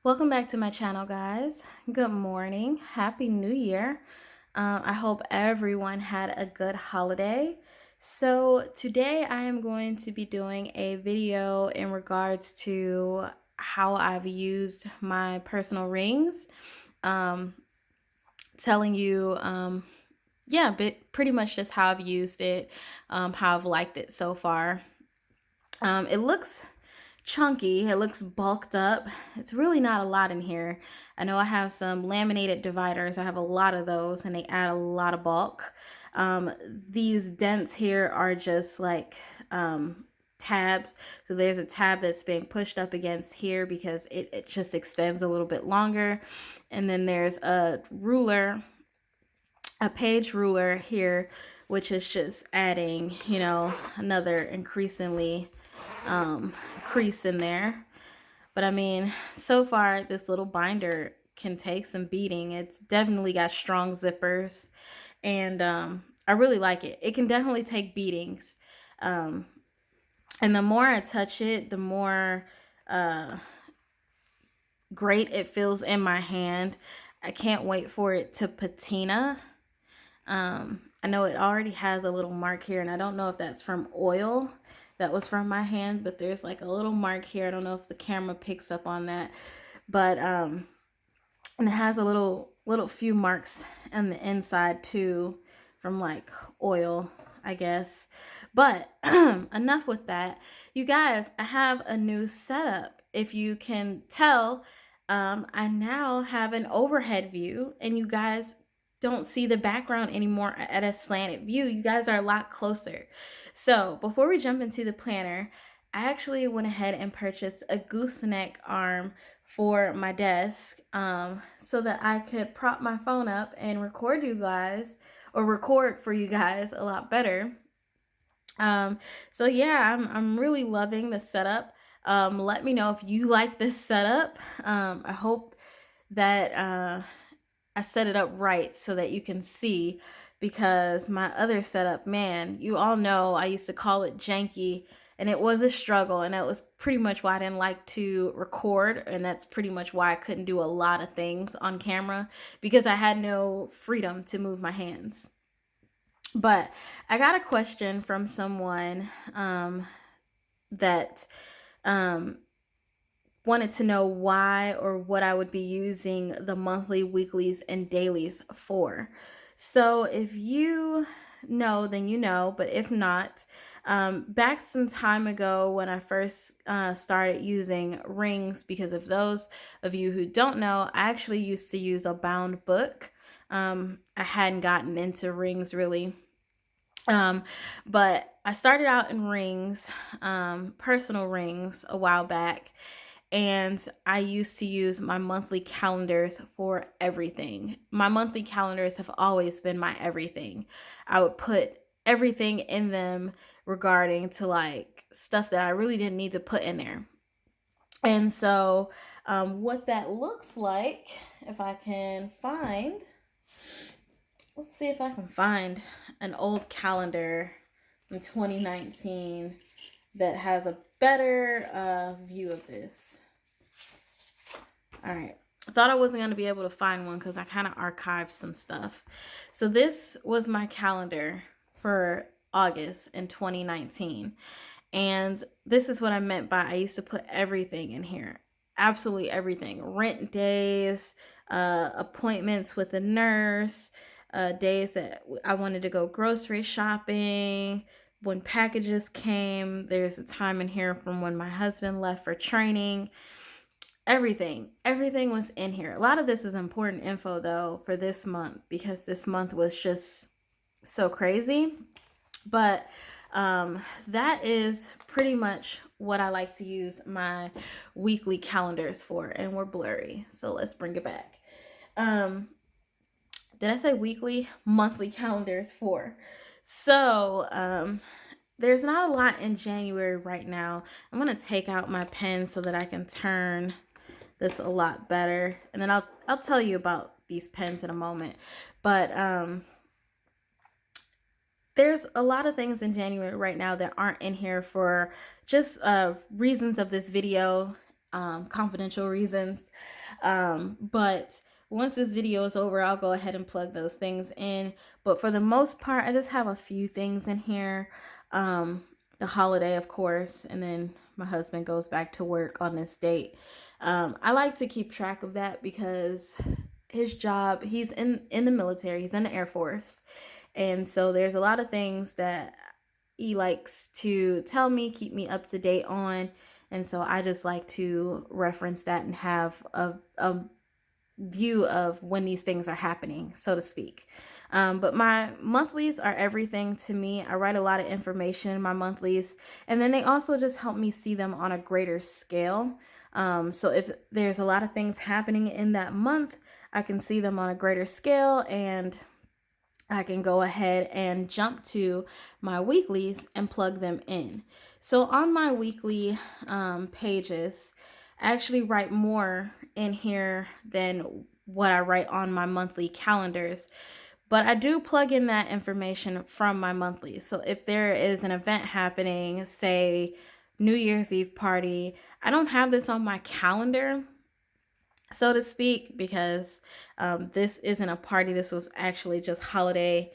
Welcome back to my channel, guys. Good morning. Happy New Year. I hope everyone had a good holiday. So today I am going to be doing a video in regards to how I've used my personal rings. Um, Telling you, yeah, but pretty much just how I've used it, how I've liked it so far. It looks chunky. It looks bulked up. It's really not a lot in here. I know I have some laminated dividers. I have a lot of those and they add a lot of bulk. These dents here are just like tabs. So there's a tab that's being pushed up against here because it just extends a little bit longer. And then there's a ruler, a page ruler here, which is just adding, another increasingly crease in there. But I mean, so far this little binder can take some beating. It's definitely got strong zippers, and I really like it. It can definitely take beatings. Um, and the more I touch it, the more great it feels in my hand. I can't wait for it to patina. I know it already has a little mark here, and I don't know if that's from oil that was from my hand, but there's like a little mark here. I don't know if the camera picks up on that, but and it has a little few marks on the inside too from like oil, I guess. But enough with that. You guys, I have a new setup. If you can tell, I now have an overhead view, and you guys don't see the background anymore at a slanted view. You guys are a lot closer. So before we jump into the planner, I actually went ahead and purchased a gooseneck arm for my desk, so that I could prop my phone up and record you guys, or record for you guys a lot better. So yeah, I'm really loving the setup. Let me know if you like this setup. I hope that I set it up right so that you can see, because my other setup, man, you all know I used to call it janky, and it was a struggle, and that was pretty much why I didn't like to record, and that's pretty much why I couldn't do a lot of things on camera, because I had no freedom to move my hands. But I got a question from someone that um, wanted to know why or what I would be using the monthly, weeklies, and dailies for. So if you know, then you know, but if not, back some time ago when I first started using rings, because of those of you who don't know, I actually used to use a bound book. I hadn't gotten into rings really. Um, but I started out in rings, personal rings, a while back, and I used to use my monthly calendars for everything. My monthly calendars have always been my everything. I would put everything in them regarding to like stuff that I really didn't need to put in there. And so, what that looks like, if I can find, let's see if I can find an old calendar from 2019 that has a better view of this. All right. I thought I wasn't going to be able to find one because I kind of archived some stuff. So this was my calendar for August in 2019. And this is what I meant by I used to put everything in here. Absolutely everything. Rent days, appointments with a nurse, days that I wanted to go grocery shopping, when packages came. There's a time in here from when my husband left for training. Everything was in here. A lot of this is important info though for this month, because this month was just so crazy. But that is pretty much what I like to use my weekly calendars for, and we're blurry, so let's bring it back. Did I say weekly? Monthly calendars for. So there's not a lot in January right now. I'm gonna take out my pen so that I can turn this a lot better, and then I'll tell you about these pens in a moment. But there's a lot of things in January right now that aren't in here for just reasons of this video. confidential reasons. But once this video is over, I'll go ahead and plug those things in. But for the most part, I just have a few things in here. The holiday, of course, and then my husband goes back to work on this date. I like to keep track of that because his job, he's in the military, he's in the Air Force. And so there's a lot of things that he likes to tell me, keep me up to date on. And so I just like to reference that and have a view of when these things are happening, so to speak. But my monthlies are everything to me. I write a lot of information in my monthlies, and then they also just help me see them on a greater scale. So if there's a lot of things happening in that month, I can see them on a greater scale, and I can go ahead and jump to my weeklies and plug them in. So on my weekly pages, I actually write more in here than what I write on my monthly calendars. But I do plug in that information from my monthly. So if there is an event happening, say New Year's Eve party, I don't have this on my calendar, so to speak, because this isn't a party. This was actually just holiday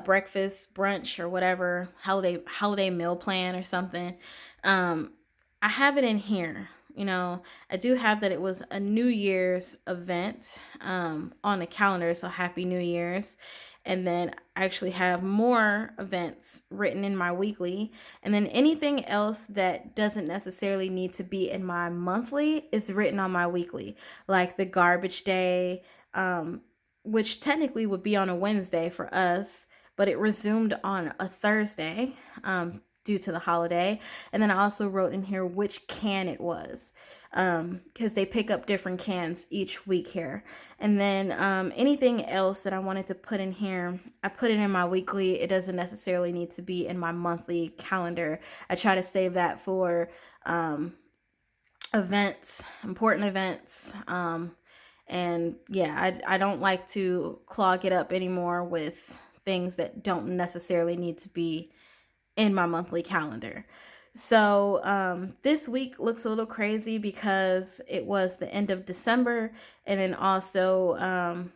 breakfast, brunch, or whatever, holiday meal plan or something. I have it in here. I do have that it was a New Year's event on the calendar, so Happy New Year's. And then I actually have more events written in my weekly. And then anything else that doesn't necessarily need to be in my monthly is written on my weekly, like the garbage day, which technically would be on a Wednesday for us, but it resumed on a Thursday due to the holiday. And then I also wrote in here which can it was, because they pick up different cans each week here. And then anything else that I wanted to put in here, I put it in my weekly. It doesn't necessarily need to be in my monthly calendar. I try to save that for events, important events. And yeah, I don't like to clog it up anymore with things that don't necessarily need to be in my monthly calendar. So this week looks a little crazy because it was the end of December, and then also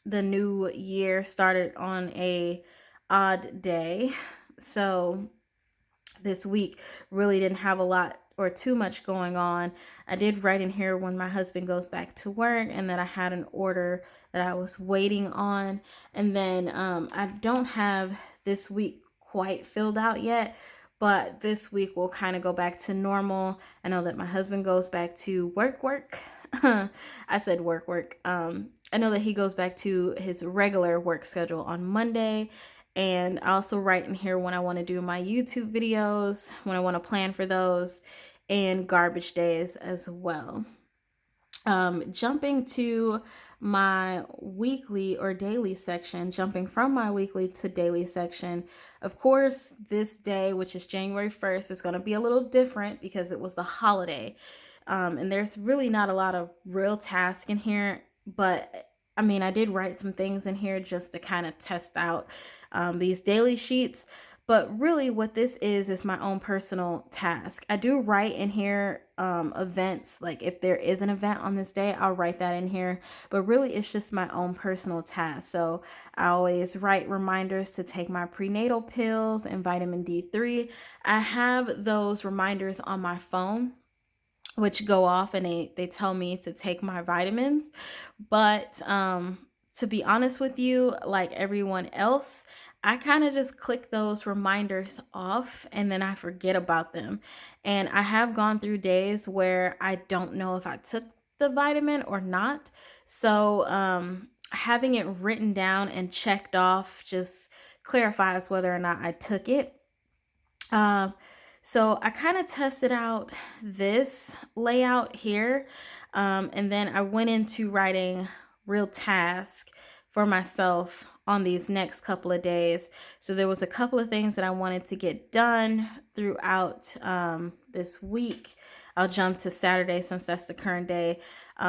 the new year started on a odd day. So this week really didn't have a lot or too much going on. I did write in here when my husband goes back to work, and that I had an order that I was waiting on. And then I don't have this week quite filled out yet, but this week will kind of go back to normal. I know that my husband goes back to work. I said work. I know that he goes back to his regular work schedule on Monday. And I also write in here when I want to do my YouTube videos, when I want to plan for those, and garbage days as well. Jumping to my weekly or daily section, jumping from my weekly to daily section. Of course, this day, which is January 1st, is going to be a little different because it was the holiday. And there's really not a lot of real tasks in here, but I mean, I did write some things in here just to kind of test out these daily sheets. But really what this is my own personal task. I do write in here events, like if there is an event on this day, I'll write that in here. But really it's just my own personal task. So I always write reminders to take my prenatal pills and vitamin D3. I have those reminders on my phone, which go off and they tell me to take my vitamins. But to be honest with you, like everyone else, I kind of just click those reminders off and then I forget about them. And I have gone through days where I don't know if I took the vitamin or not. So having it written down and checked off just clarifies whether or not I took it. So I kind of tested out this layout here, and then I went into writing real tasks for myself on these next couple of days. So there was a couple of things that I wanted to get done throughout this week. I'll jump to Saturday since that's the current day.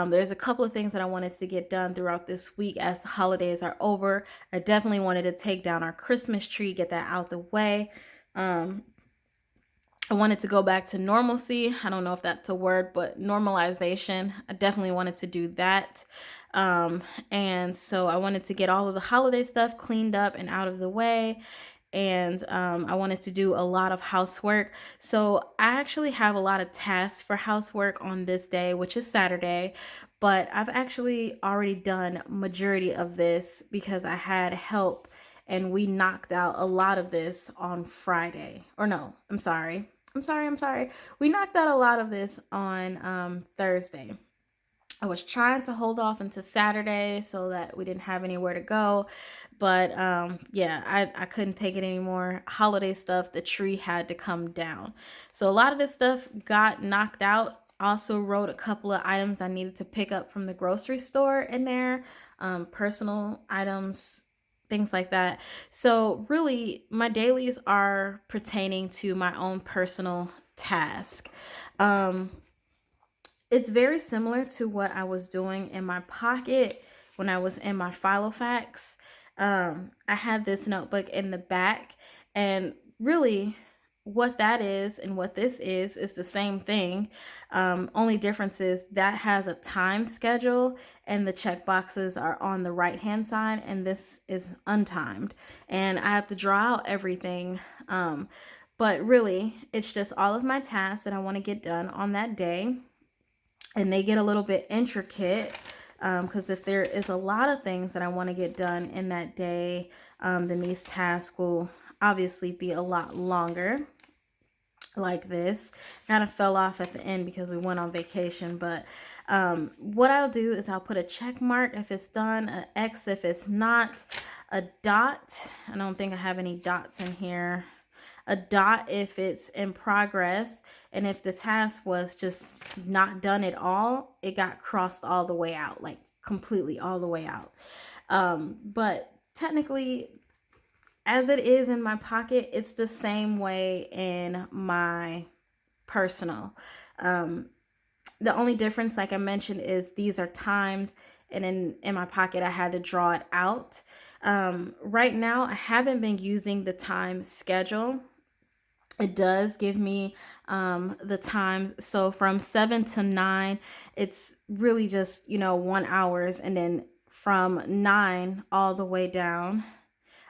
There's a couple of things that I wanted to get done throughout this week as the holidays are over. I definitely wanted to take down our Christmas tree, get that out the way. I wanted to go back to normalcy. I don't know if that's a word, but normalization. I definitely wanted to do that. Um, and so I wanted to get all of the holiday stuff cleaned up and out of the way. And I wanted to do a lot of housework. So I actually have a lot of tasks for housework on this day, which is Saturday. But I've actually already done majority of this because I had help and we knocked out a lot of this on Friday. Or no, I'm sorry. We knocked out a lot of this on Thursday. I was trying to hold off until Saturday so that we didn't have anywhere to go. But yeah, I couldn't take it anymore. Holiday stuff, the tree had to come down. So a lot of this stuff got knocked out. Also wrote a couple of items I needed to pick up from the grocery store in there, personal items, things like that. So really, my dailies are pertaining to my own personal task. Um, it's very similar to what I was doing in my pocket when I was in my Filofax. I had this notebook in the back, and really, what that is and what this is the same thing. Only difference is that has a time schedule, and the check boxes are on the right hand side, and this is untimed, and I have to draw out everything. But really, it's just all of my tasks that I want to get done on that day, and they get a little bit intricate because if there is a lot of things that I want to get done in that day, then these tasks will obviously be a lot longer. Like this kind of fell off at the end because we went on vacation, but what I'll do is I'll put a check mark if it's done, an X if it's not, a dot. I don't think I have any dots in here. A dot if it's in progress, and if the task was just not done at all, it got crossed all the way out, like completely all the way out. But technically, as it is in my pocket, it's the same way in my personal. The only difference, like I mentioned, is these are timed, and in my pocket I had to draw it out. Right now I haven't been using the time schedule. It does give me the times. So from 7 to 9, it's really just, 1 hours. And then from 9 all the way down,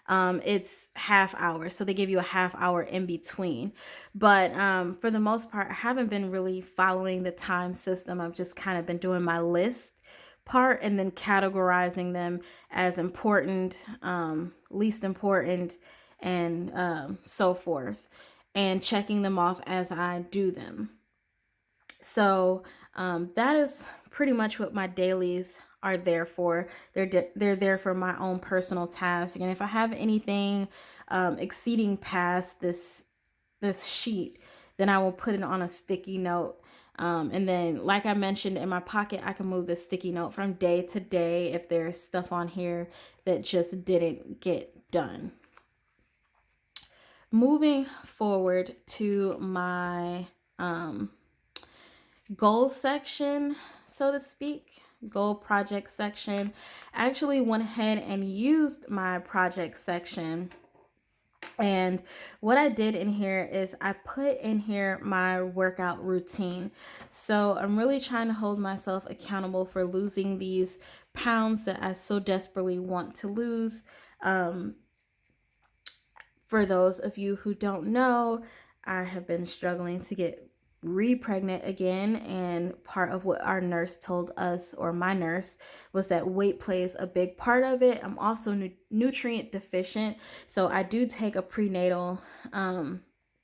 it's half hour. So they give you a half hour in between. But for the most part, I haven't been really following the time system. I've just kind of been doing my list part and then categorizing them as important, least important, and so forth, and checking them off as I do them. So that is pretty much what my dailies are there for. They're there for my own personal task, and if I have anything exceeding past this sheet, then I will put it on a sticky note. And then, like I mentioned, in my pocket, I can move the sticky note from day to day if there's stuff on here that just didn't get done. Moving forward to my goal section, so to speak, goal project section. I actually went ahead and used my project section. And what I did in here is I put in here my workout routine. So I'm really trying to hold myself accountable for losing these pounds that I so desperately want to lose. For those of you who don't know, I have been struggling to get re-pregnant again, and part of what our nurse told us, or my nurse, was that weight plays a big part of it. I'm also nutrient deficient, so I do take a prenatal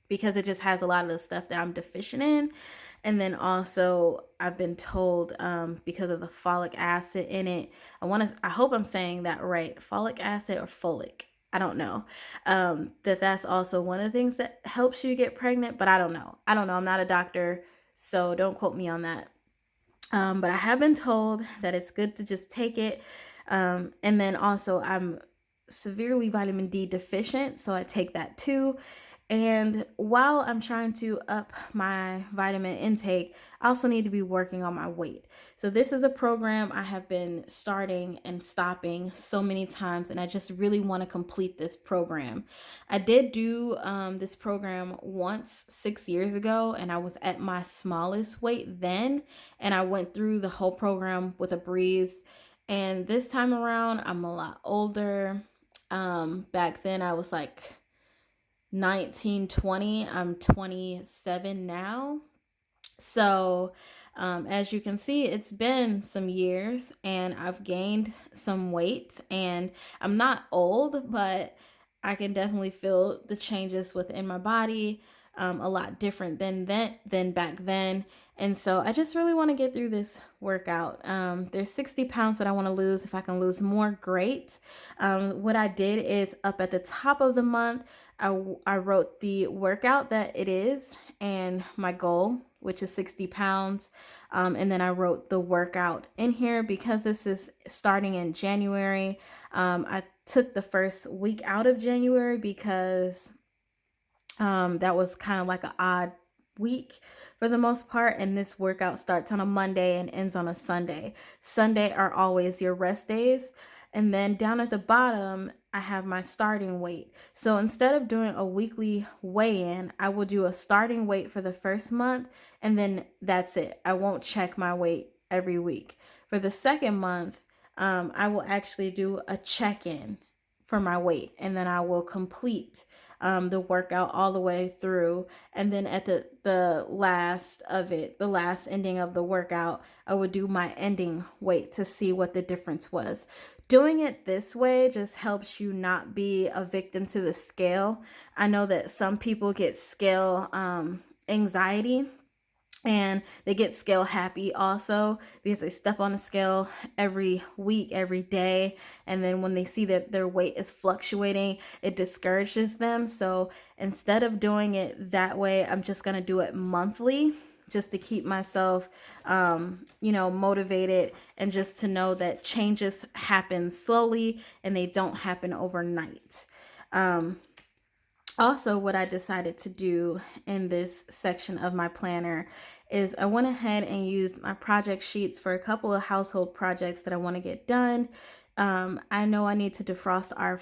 because it just has a lot of the stuff that I'm deficient in. And then also I've been told because of the folic acid in it, I hope I'm saying that right, folic acid or folic, I don't know. That's also one of the things that helps you get pregnant, but I don't know. I'm not a doctor, so don't quote me on that. But I have been told that it's good to just take it. And then also I'm severely vitamin D deficient, so I take that too. And while I'm trying to up my vitamin intake, I also need to be working on my weight. So, this is a program I have been starting and stopping so many times, and I just really want to complete this program. I did do this program once 6 years ago, and I was at my smallest weight then, and I went through the whole program with a breeze. And this time around, I'm a lot older. Back then, I was like 19, 20. I'm 27 now. So, as you can see, it's been some years and I've gained some weight, and I'm not old, but I can definitely feel the changes within my body, a lot different than back then. And so I just really want to get through this workout. There's 60 pounds that I want to lose. If I can lose more, great. What I did is up at the top of the month, I wrote the workout that it is and my goal, which is 60 pounds. And then I wrote the workout in here because this is starting in January. I took the first week out of January because that was kind of like an odd week for the most part. And this workout starts on a Monday and ends on a Sunday. Sunday are always your rest days. And then down at the bottom, I have my starting weight. So instead of doing a weekly weigh-in, I will do a starting weight for the first month, and then that's it. I won't check my weight every week. For the second month, I will actually do a check-in for my weight, and then I will complete the workout all the way through. And then at the last of it, the last ending of the workout, I would do my ending weight to see what the difference was. Doing it this way just helps you not be a victim to the scale. I know that some people get scale anxiety, and they get scale happy also because they step on a scale every week, every day, and then when they see that their weight is fluctuating, it discourages them. So instead of doing it that way, I'm just going to do it monthly, just to keep myself motivated, and just to know that changes happen slowly and they don't happen overnight. Also, what I decided to do in this section of my planner is I went ahead and used my project sheets for a couple of household projects that I want to get done. I know I need to defrost our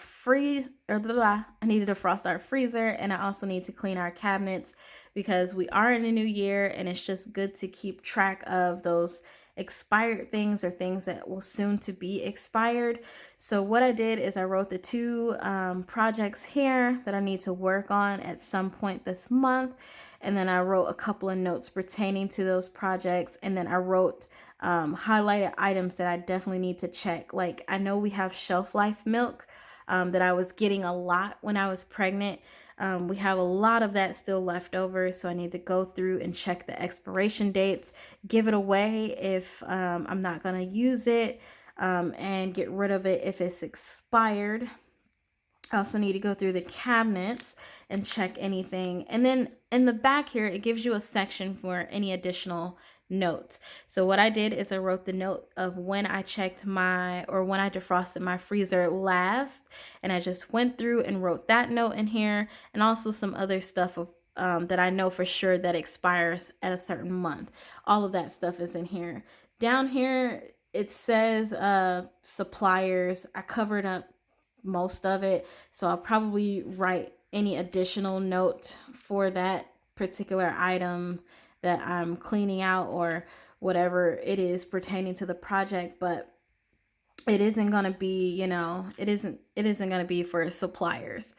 I need to defrost our freezer, and I also need to clean our cabinets because we are in a new year, and it's just good to keep track of those expired things or things that will soon to be expired. So what I did is I wrote the two projects here that I need to work on at some point this month, and then I wrote a couple of notes pertaining to those projects, and then I wrote highlighted items that I definitely need to check. Like, I know we have shelf life milk that I was getting a lot when I was pregnant. We have a lot of that still left over, so I need to go through and check the expiration dates, give it away if I'm not going to use it, and get rid of it if it's expired. I also need to go through the cabinets and check anything. And then in the back here, it gives you a section for any additional notes. So what I did is I wrote the note of when I when I defrosted my freezer last, and I just went through and wrote that note in here, and also some other stuff of that I know for sure that expires at a certain month. All of that stuff is in here. Down here, it says suppliers. I covered up most of it, so I'll probably write any additional note for that particular item that I'm cleaning out or whatever it is pertaining to the project, but it isn't going to be, it isn't going to be for suppliers.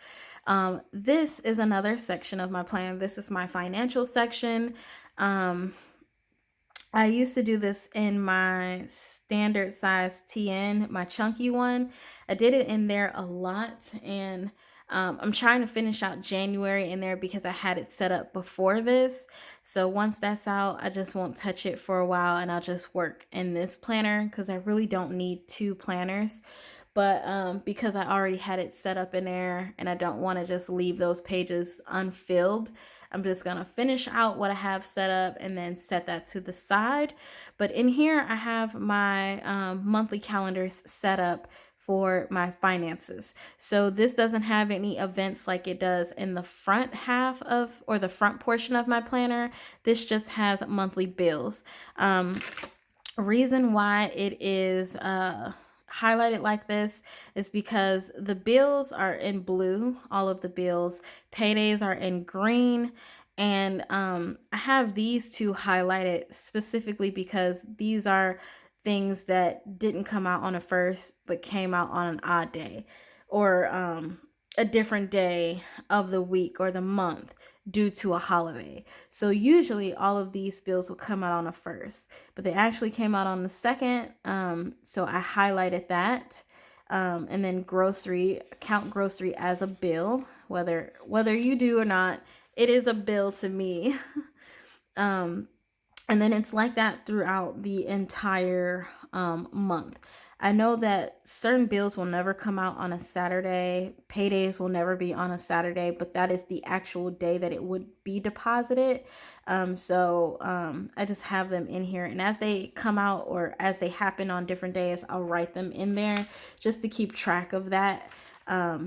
This is another section of my plan. This is my financial section. I used to do this in my standard size TN, my chunky one. I did it in there a lot, and I'm trying to finish out January in there because I had it set up before this. So once that's out, I just won't touch it for a while, and I'll just work in this planner because I really don't need two planners. But because I already had it set up in there and I don't want to just leave those pages unfilled, I'm just going to finish out what I have set up and then set that to the side. But in here, I have my monthly calendars set up for my finances. So this doesn't have any events like it does in the front half of, or the front portion of my planner. This just has monthly bills. Reason why it is highlighted like this is because the bills are in blue, all of the bills. Paydays are in green. And I have these two highlighted specifically because these are things that didn't come out on a first but came out on an odd day, or a different day of the week or the month due to a holiday. So usually all of these bills will come out on the first, but they actually came out on the second. So I highlighted that. And then grocery, count grocery as a bill, whether you do or not, it is a bill to me. um, and then it's like that throughout the entire month. I know that certain bills will never come out on a Saturday. Paydays will never be on a Saturday, but that is the actual day that it would be deposited. I just have them in here. And as they come out or as they happen on different days, I'll write them in there just to keep track of that. I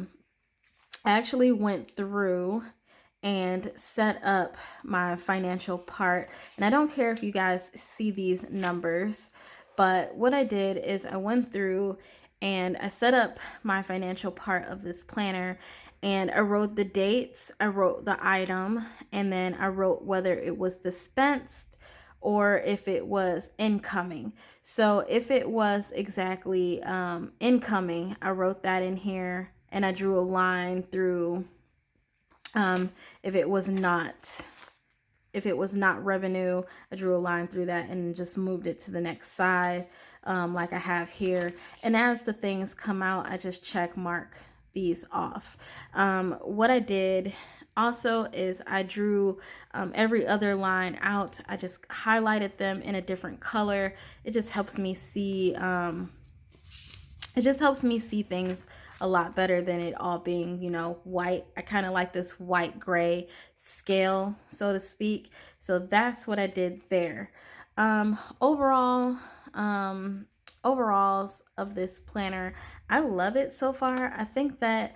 actually went through and set up my financial part. And I don't care if you guys see these numbers, but what I did is I went through and I set up my financial part of this planner, and I wrote the dates, I wrote the item, and then I wrote whether it was dispensed or if it was incoming. So if it was exactly incoming, I wrote that in here, and I drew a line through if it was not revenue, I drew a line through that and just moved it to the next side, like I have here. And as the things come out, I just check mark these off. What I did also is I drew every other line out. I just highlighted them in a different color. It just helps me see things a lot better than it all being, white. I kind of like this white gray scale, so to speak. So that's what I did there. Overalls of this planner, I love it so far. I think that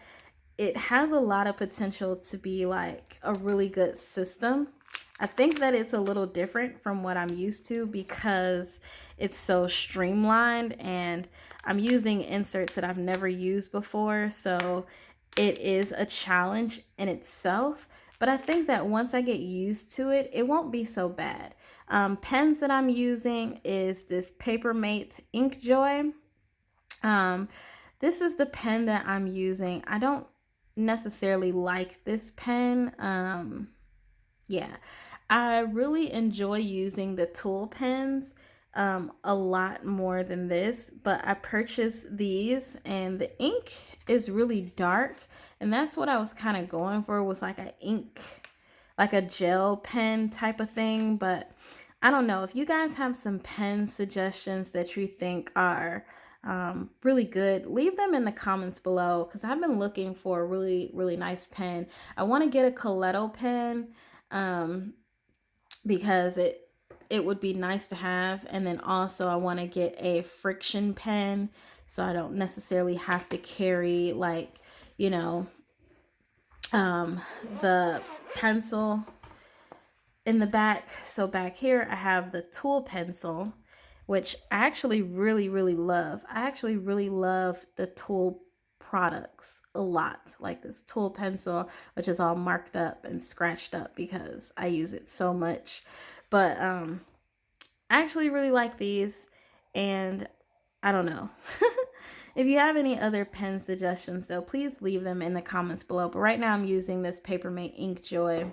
it has a lot of potential to be like a really good system. I think that it's a little different from what I'm used to because it's so streamlined, and I'm using inserts that I've never used before. So it is a challenge in itself, but I think that once I get used to it, it won't be so bad. Pens that I'm using is this Papermate Ink Joy. This is the pen that I'm using. I don't necessarily like this pen. Yeah, I really enjoy using the tool pens a lot more than this, but I purchased these and the ink is really dark, and that's what I was kind of going for, was like a gel pen type of thing. But I don't know if you guys have some pen suggestions that you think are really good, leave them in the comments below, because I've been looking for a really nice pen. I want to get a Coletto pen because it would be nice to have, and then also I want to get a friction pen so I don't necessarily have to carry the pencil in the back. So back here I have the tool pencil, which I actually really love. I actually really love the tool products a lot, like this tool pencil, which is all marked up and scratched up because I use it so much. But I actually really like these, and I don't know. If you have any other pen suggestions though, please leave them in the comments below. But right now I'm using this Papermate Ink Joy.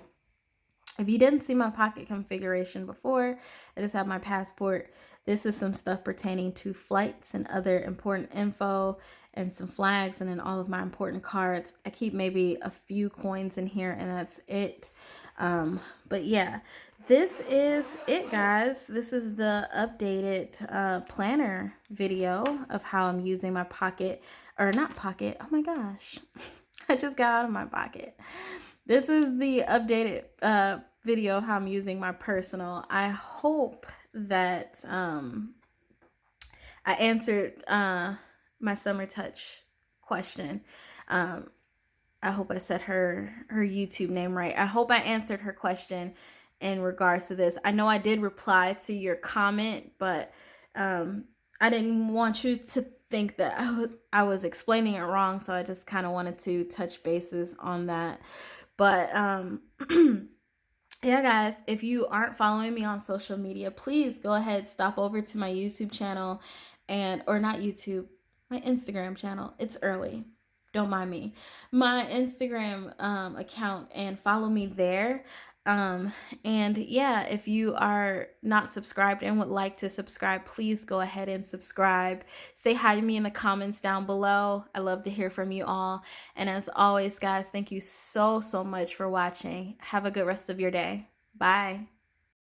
If you didn't see my pocket configuration before, I just have my passport. This is some stuff pertaining to flights and other important info, and some flags, and then all of my important cards. I keep maybe a few coins in here, and that's it. But yeah, this is it, guys. This is the updated planner video of how I'm using my pocket, or not pocket. Oh my gosh. I just got out of my pocket. This is the updated video of how I'm using my personal. I hope that I answered my Summer Touch question. I hope I said her YouTube name right. I hope I answered her question in regards to this. I know I did reply to your comment, but I didn't want you to think that I was explaining it wrong, so I just kind of wanted to touch bases on that. But yeah, guys, if you aren't following me on social media, please go ahead, stop over to my YouTube channel or not YouTube, my Instagram channel. It's early. Don't mind me. My Instagram account, and follow me there. Um, and yeah, if you are not subscribed and would like to subscribe, please go ahead and subscribe. Say hi to me in the comments down below. I love to hear from you all. And as always, guys, thank you so much for watching. Have a good rest of your day. Bye.